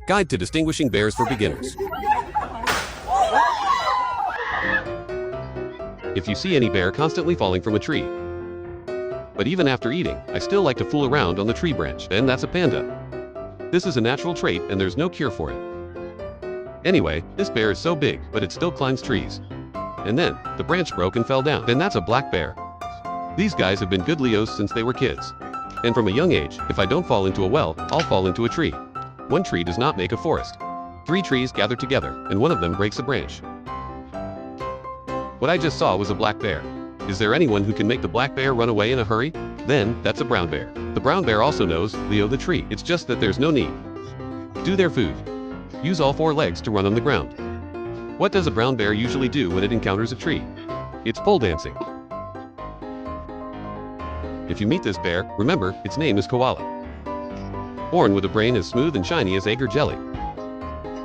Guide to Distinguishing Bears for Beginners. If you see any bear constantly falling from a tree, but even after eating, I still like to fool around on the tree branch, then that's a panda. This is a natural trait and there's no cure for it. Anyway, this bear is so big, but it still climbs trees. And then, the branch broke and fell down, then that's a black bear. These guys have been good Leos since they were kids. And from a young age, if I don't fall into a well, I'll fall into a tree. One tree does not make a forest. 3 trees gather together, and one of them breaks a branch. What I just saw was a black bear. Is there anyone who can make the black bear run away in a hurry? Then, that's a brown bear. The brown bear also knows Leo the tree. It's just that there's no need. Do their food. Use all 4 legs to run on the ground. What does a brown bear usually do when it encounters a tree? It's pole dancing. If you meet this bear, remember, its name is koala. Born with a brain as smooth and shiny as egg or jelly.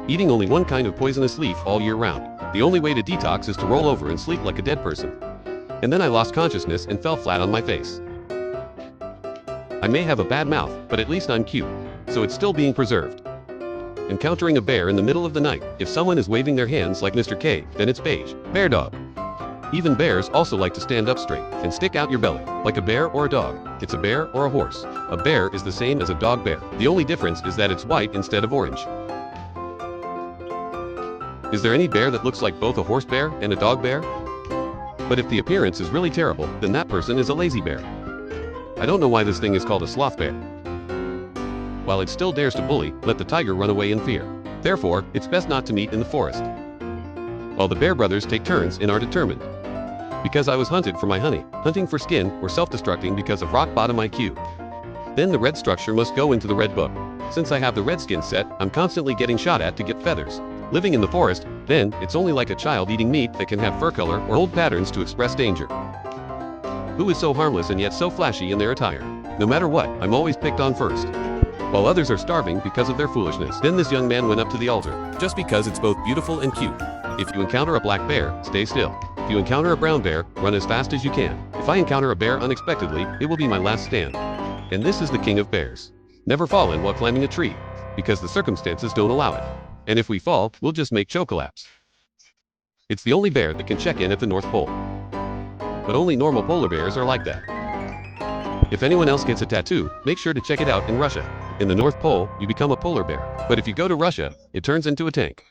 Eating only one kind of poisonous leaf all year round. The only way to detox is to roll over and sleep like a dead person. And then I lost consciousness and fell flat on my face. I may have a bad mouth, but at least I'm cute, so it's still being preserved. Encountering a bear in the middle of the night, if someone is waving their hands like Mr. K, then it's beige, bear dog. Even bears also like to stand up straight and stick out your belly, like a bear or a dog. It's a bear or a horse. A bear is the same as a dog bear. The only difference is that it's white instead of orange. Is there any bear that looks like both a horse bear and a dog bear? But if the appearance is really terrible, then that person is a lazy bear. I don't know why this thing is called a sloth bear. While it still dares to bully, let the tiger run away in fear. Therefore, it's best not to meet in the forest. While the bear brothers take turns and are determined. Because I was hunted for my honey, hunting for skin, or self-destructing because of rock bottom IQ. Then the red structure must go into the red book. Since I have the red skin set, I'm constantly getting shot at to get feathers. Living in the forest, then, it's only like a child eating meat that can have fur color or old patterns to express danger. Who is so harmless and yet so flashy in their attire? No matter what, I'm always picked on first. While others are starving because of their foolishness. Then this young man went up to the altar, just because it's both beautiful and cute. If you encounter a black bear, stay still. If you encounter a brown bear, run as fast as you can. If I encounter a bear unexpectedly, it will be my last stand. And this is the king of bears. Never fall in while climbing a tree, because the circumstances don't allow it. And if we fall, we'll just make chocolapse. It's the only bear that can check in at the North Pole. But only normal polar bears are like that. If anyone else gets a tattoo, make sure to check it out in Russia. In the North Pole, you become a polar bear. But if you go to Russia, it turns into a tank.